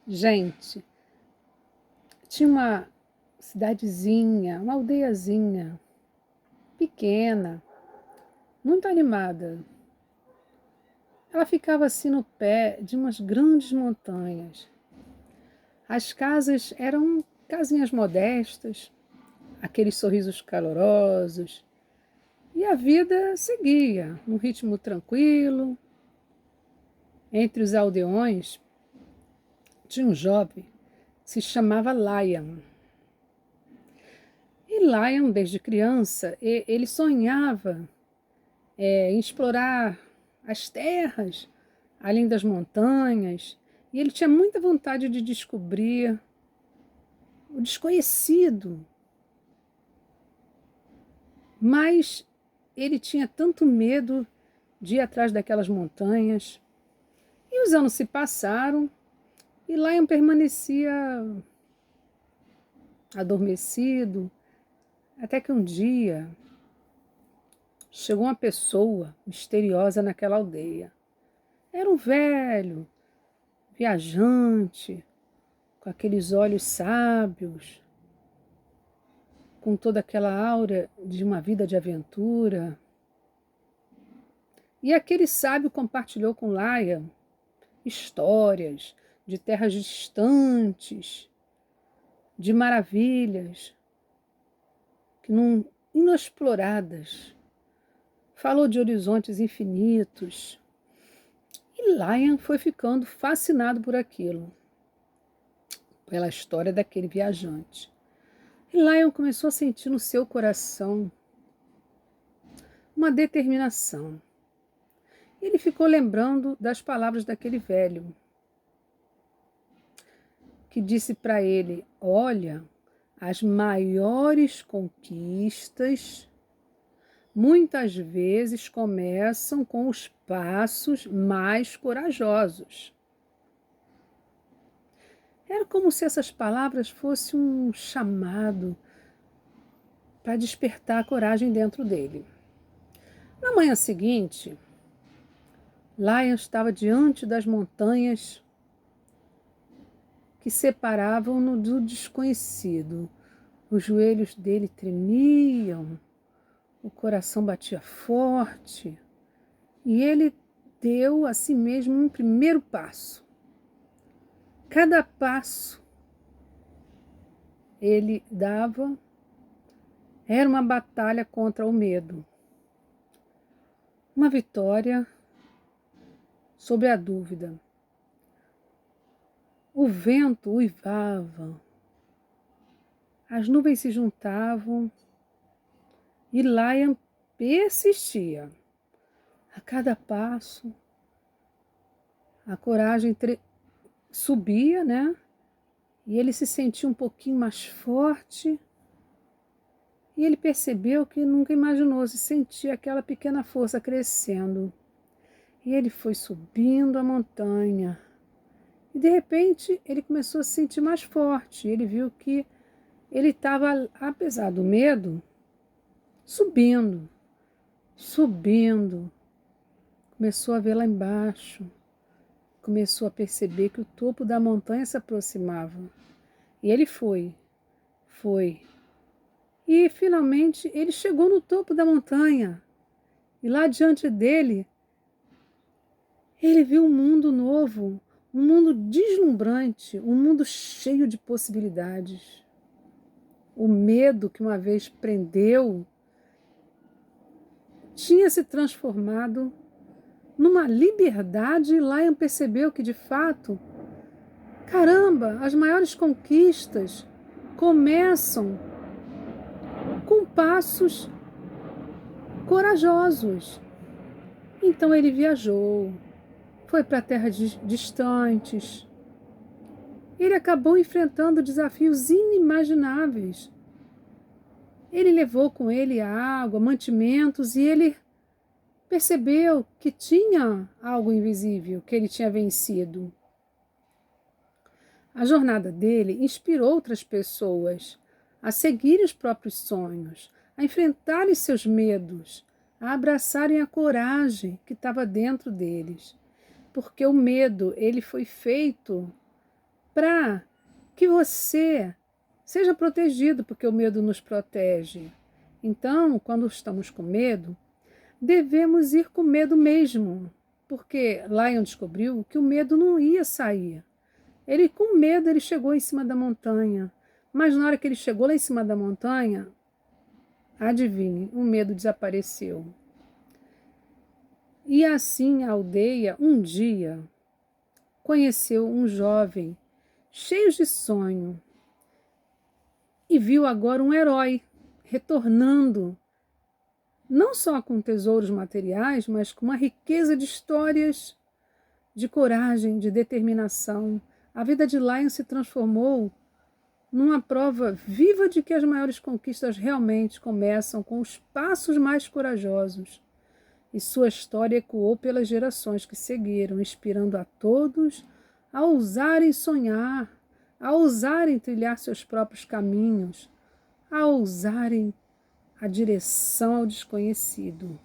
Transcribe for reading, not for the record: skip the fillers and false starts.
Gente, tinha uma cidadezinha, uma aldeiazinha pequena, muito animada. Ela ficava assim no pé de umas grandes montanhas. As casas eram casinhas modestas, aqueles sorrisos calorosos, e a vida seguia num ritmo tranquilo. Entre os aldeões tinha um jovem que se chamava Lion. E Lion, desde criança, ele sonhava em explorar as terras além das montanhas, e ele tinha muita vontade de descobrir o desconhecido, mas ele tinha tanto medo de ir atrás daquelas montanhas. E os anos se passaram e Lion permanecia adormecido, até que um dia chegou uma pessoa misteriosa naquela aldeia. Era um velho, viajante, com aqueles olhos sábios, com toda aquela aura de uma vida de aventura. E aquele sábio compartilhou com Laia histórias de terras distantes, de maravilhas que não inexploradas. Falou de horizontes infinitos. E Lion foi ficando fascinado por aquilo, pela história daquele viajante. E Lion começou a sentir no seu coração uma determinação. Ele ficou lembrando das palavras daquele velho, que disse para ele: olha, as maiores conquistas muitas vezes começam com os passos mais corajosos. Era como se essas palavras fossem um chamado para despertar a coragem dentro dele. Na manhã seguinte, Lion estava diante das montanhas que separavam-no do desconhecido. Os joelhos dele tremiam, o coração batia forte e ele deu a si mesmo um primeiro passo. Cada passo ele dava era uma batalha contra o medo, uma vitória sobre a dúvida. O vento uivava, as nuvens se juntavam e Lion persistia. A cada passo, a coragem subia, né? E ele se sentia um pouquinho mais forte. E ele percebeu que nunca imaginou se sentir aquela pequena força crescendo. E ele foi subindo a montanha. E de repente ele começou a se sentir mais forte. Ele viu que ele estava, apesar do medo, subindo, subindo. Começou a ver lá embaixo. Começou a perceber que o topo da montanha se aproximava. E ele foi. E finalmente ele chegou no topo da montanha. E lá diante dele, ele viu um mundo novo, um mundo deslumbrante, um mundo cheio de possibilidades. O medo que uma vez prendeu tinha se transformado numa liberdade, e Lion percebeu que, de fato, caramba, as maiores conquistas começam com passos corajosos. Então ele viajou, foi para terras distantes. Ele acabou enfrentando desafios inimagináveis. Ele levou com ele água, mantimentos, e ele percebeu que tinha algo invisível que ele tinha vencido. A jornada dele inspirou outras pessoas a seguirem os próprios sonhos, a enfrentarem seus medos, a abraçarem a coragem que estava dentro deles. Porque o medo, ele foi feito para que você seja protegido, porque o medo nos protege. Então, quando estamos com medo, devemos ir com medo mesmo, porque Lion descobriu que o medo não ia sair. Ele, com medo, ele chegou em cima da montanha, mas na hora que ele chegou lá em cima da montanha, adivinhe, o medo desapareceu. E assim a aldeia, um dia, conheceu um jovem cheio de sonho e viu agora um herói retornando, não só com tesouros materiais, mas com uma riqueza de histórias, de coragem, de determinação. A vida de Lion se transformou numa prova viva de que as maiores conquistas realmente começam com os passos mais corajosos. E sua história ecoou pelas gerações que seguiram, inspirando a todos a ousarem sonhar, a ousarem trilhar seus próprios caminhos, a ousarem a direção ao desconhecido.